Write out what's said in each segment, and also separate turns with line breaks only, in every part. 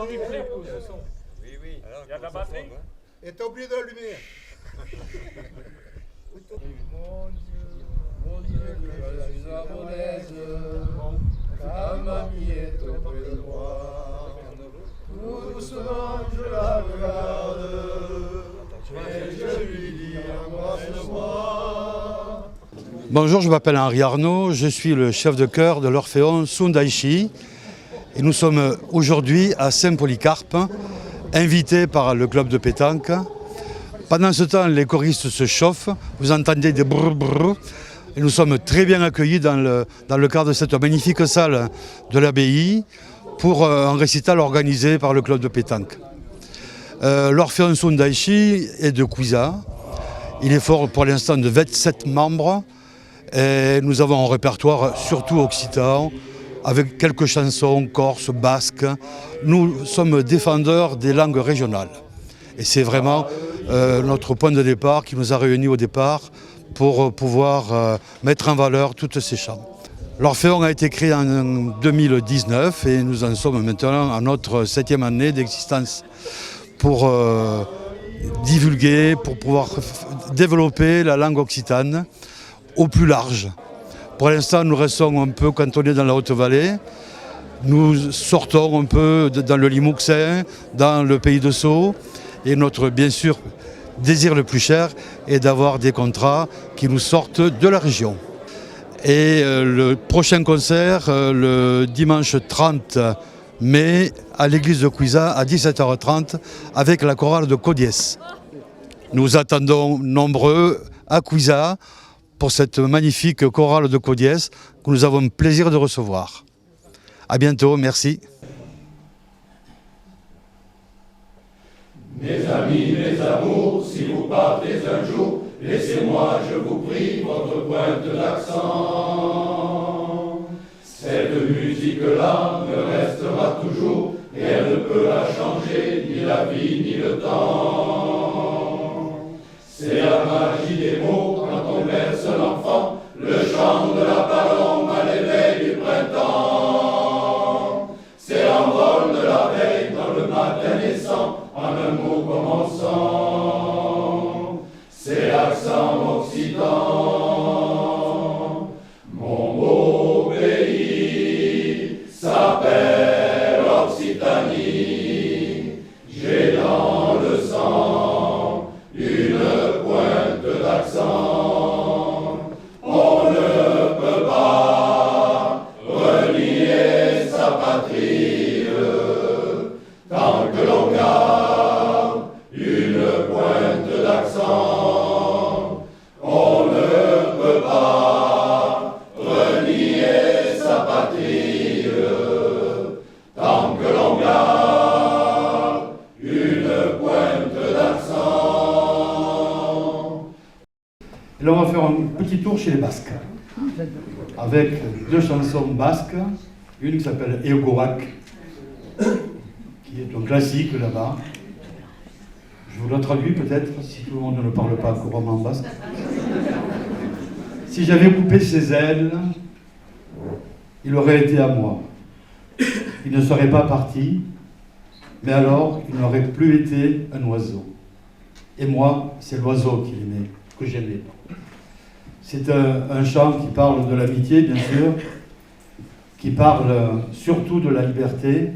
replay pour ce son.
Oui, oui.
Il y a de la batterie.
Et t'as oublié de l'allumer.
Mon Dieu, que je suis amoureuse, ta mamie est auprès de moi. Tout doucement je la regarde, et je lui dis embrasse-moi.
Bonjour, je m'appelle Henri Arnaud, je suis le chef de chœur de l'Orphéon Sundaichi et nous sommes aujourd'hui à Saint-Polycarpe, invités par le club de pétanque. Pendant ce temps, les choristes se chauffent, vous entendez des brrr brrr et nous sommes très bien accueillis dans le cadre de cette magnifique salle de l'abbaye pour un récital organisé par le club de pétanque. L'Orphéon Sundaichi est de Cuisa, il est fort pour l'instant de 27 membres. Et nous avons un répertoire surtout occitan, avec quelques chansons corse, basque. Nous sommes défendeurs des langues régionales. Et c'est vraiment notre point de départ qui nous a réunis au départ pour pouvoir mettre en valeur toutes ces chants. L'Orphéon a été créé en 2019 et nous en sommes maintenant à notre 7e année d'existence pour divulguer, pour pouvoir développer la langue occitane au plus large. Pour l'instant, nous restons un peu cantonnés dans la Haute-Vallée. Nous sortons un peu dans le Limousin, dans le pays de Sceaux. Et notre, bien sûr, désir le plus cher est d'avoir des contrats qui nous sortent de la région. Et le prochain concert, le dimanche 30 mai, à l'église de Cuisa, à 17h30, avec la chorale de Codiès. Nous attendons nombreux à Cuisa pour cette magnifique chorale de Codiès que nous avons le plaisir de recevoir. À bientôt, merci.
Mes amis, mes amours, si vous partez un jour, laissez-moi, je vous prie, votre pointe d'accent. Cette musique-là me restera toujours, et elle ne peut la changer, ni la vie, ni le temps. C'est la magie des mots quand on berce l'enfant, le chant de la palombe à l'éveil du printemps. C'est l'envol de la veille dans le matin naissant, en un mot commençant. C'est l'accent occitan. Mon beau pays s'appelle Occitanie. J'ai dans le sang une pointe d'accent. On ne peut pas renier sa patrie tant que l'on garde une pointe d'accent. On ne peut pas renier sa patrie tant que l'on garde une pointe d'accent.
Et là, on va faire un petit tour chez les Basques, avec deux chansons basques, une qui s'appelle Egoak, qui est un classique là-bas. Je vous la traduis peut-être, si tout le monde ne parle pas couramment basque. Si j'avais coupé ses ailes, il aurait été à moi. Il ne serait pas parti, mais alors il n'aurait plus été un oiseau. Et moi, c'est l'oiseau qu'il aimait, que j'aimais. C'est un chant qui parle de l'amitié, bien sûr, qui parle surtout de la liberté.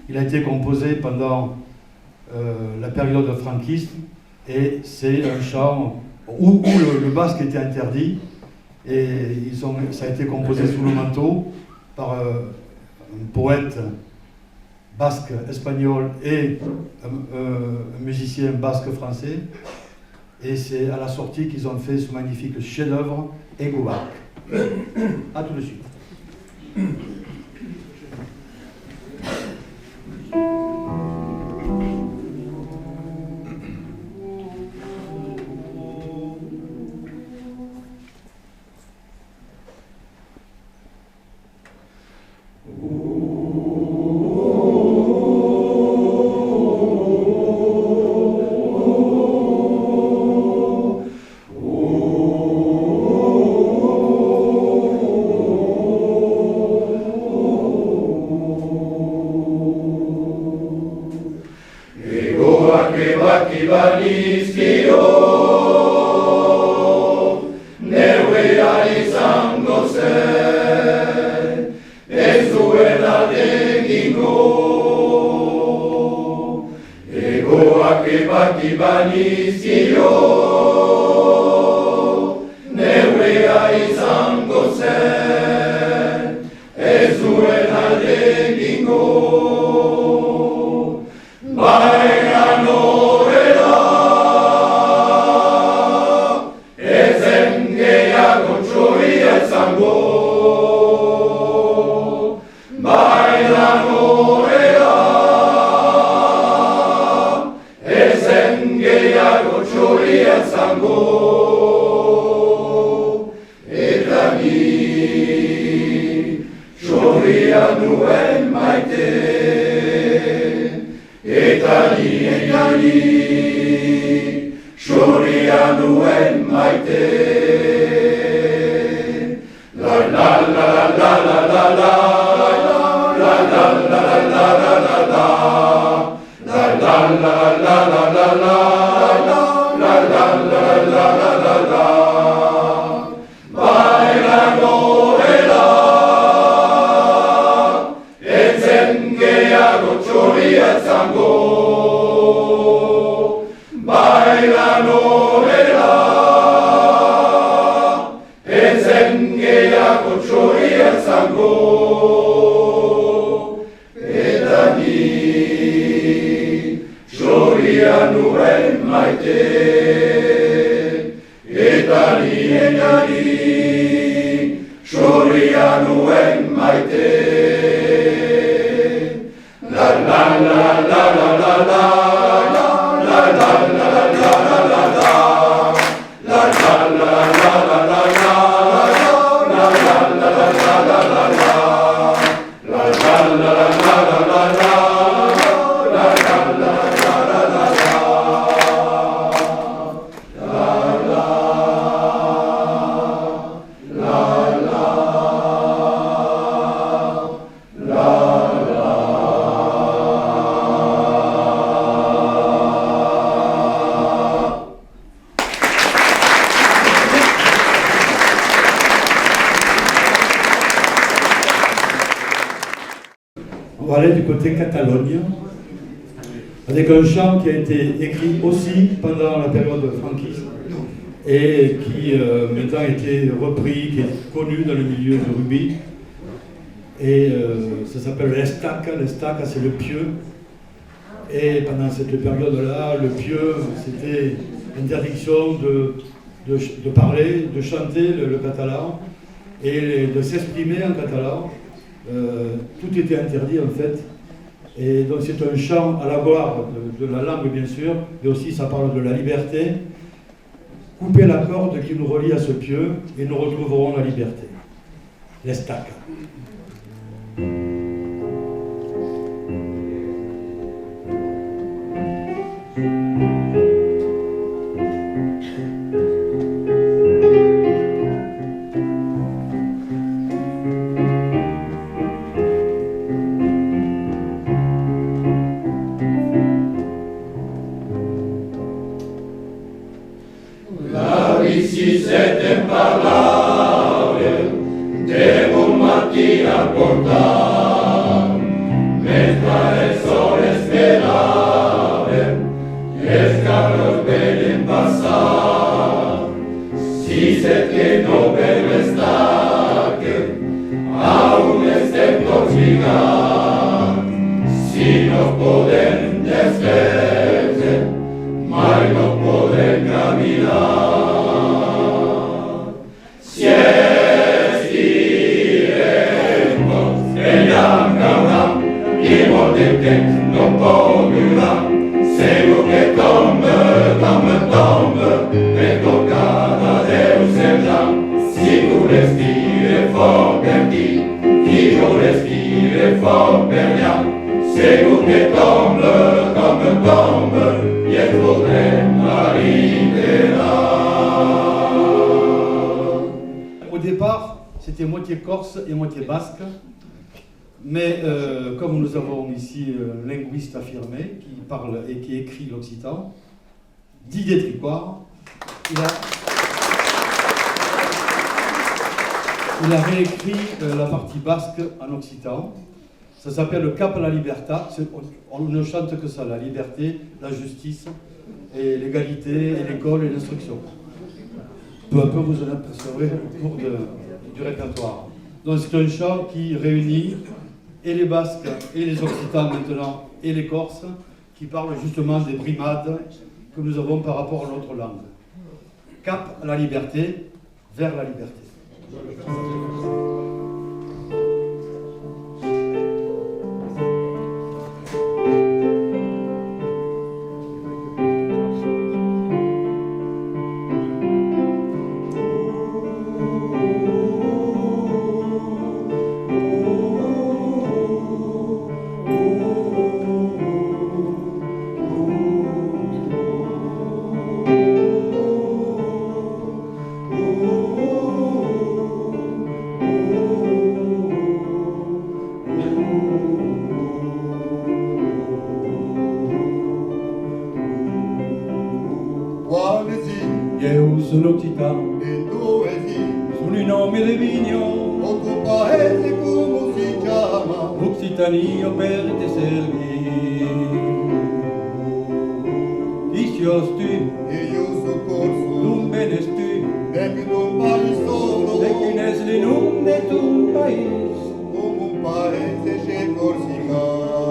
Il a été composé pendant la période franquiste et c'est un chant où le basque était interdit et ça a été composé sous le manteau par un poète basque espagnol et un musicien basque français. Et c'est à la sortie qu'ils ont fait ce magnifique chef-d'œuvre, Egoak. A tout de suite.
banizkio, neurea izango zen, ez duen alde egingo. Baina norera, ezen gehiago txoria izango. Baina norera, ezen gehiago txoria izango. Eta ni txoria nuen maite. Eta ni txoria nuen maite. La la la la la la la. La la la la la la la. La la la la la la la. La la la la la la la. Baina norera, etzen gehiago txoria izango. Baina norera, etzen gehiago txoria izango. Eta ni txoria nuen maite. Eta ni txoria nuen maite. La la la la la la la. La la la la la la la. La la la la la la la. La la la la la la la la. La la la la la la la la. La la la la la la la.
On va aller du côté Catalogne, avec un chant qui a été écrit aussi pendant la période franquiste et qui maintenant a été repris, qui est connu dans le milieu de rugby. Et ça s'appelle l'Estaca. L'Estaca, c'est le pieu. Et pendant cette période-là, le pieu, c'était interdiction de parler, de chanter le catalan et de s'exprimer en catalan. Tout était interdit en fait. Et donc c'est un chant à la gloire de la langue bien sûr, mais aussi ça parle de la liberté. Couper la corde qui nous relie à ce pieu et nous retrouverons la liberté. L'Estaca.
Si siete parlare, devo mattina portare, mentre il sole sperare, e scarro per in passare. Si siete no per l'estate, a un estento sfigar, si no poden desperse, mai no poden caminar. Non può durar, segur che tombe, per toccare a Deus sergiam. Si tu respire fort per ti, io respire fort per gli altri, segur che tombe, e potremmo arrivare.
Au départ, c'était moitié corse et moitié basque. Mais comme nous avons ici un linguiste affirmé qui parle et qui écrit l'occitan, Didier Tricoire, il a réécrit la partie basque en occitan. Ça s'appelle le Cap à la Libertà. On ne chante que ça, la liberté, la justice, et l'égalité, et l'école et l'instruction. Peu à peu, vous en apercevrez au cours du répertoire. Donc c'est un chant qui réunit et les Basques et les Occitans maintenant et les Corses, qui parlent justement des brimades que nous avons par rapport à notre langue. Cap à la liberté, vers la liberté.
Io sono Occitan,
e tu esi,
sono i nomi del vigno,
o tuo paese come si chiama?
Occitania per te servi. Chi siosti,
E io soccorso,
tu benesti,
vengo d'un paese solo,
e chi ne le non de tu país.
come un paese c'è Corsica.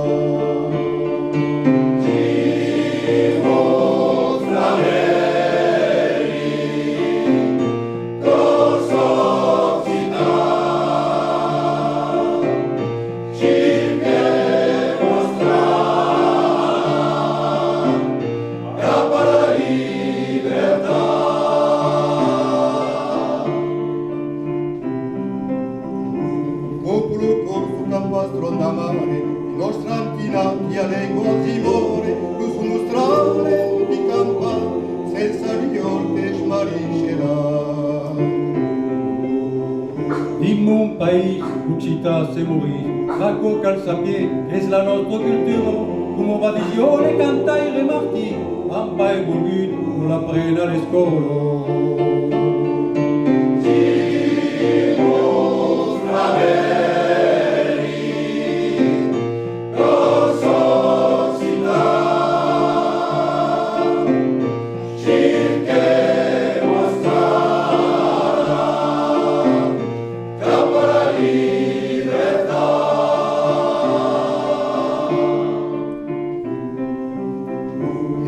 Popolo corso campastro da mare, i nostri antenati alle Quasimore, lo sono strane di campare, senza riorte smariscerà.
In mon país, l'Occità se morì, la coca al sapie, che è la nostra cultura, come va visione canta e remarti, ampa e burbit, non la prena alle scuole.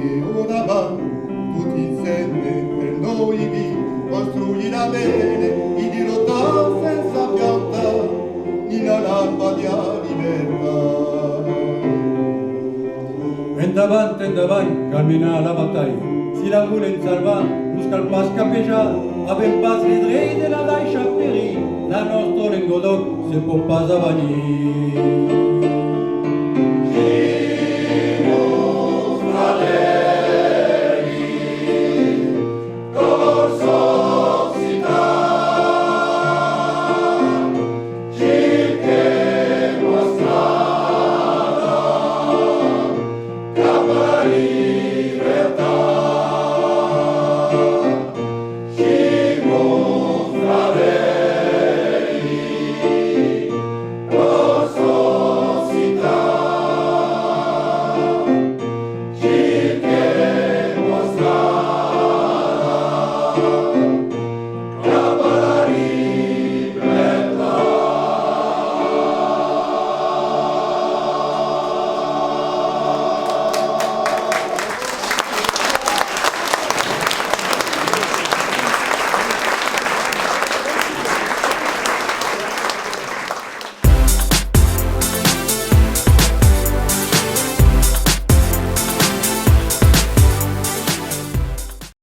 E ora va tutti insieme per noi di costruire bene, i dirottare senza piantare, in lampa di libertà.
En davant, cammina la battaglia. Si la volen salvar, busca el pas capejar, avem pas les drets de la laixa peri, la nostra lengodoc se pot pas avanir.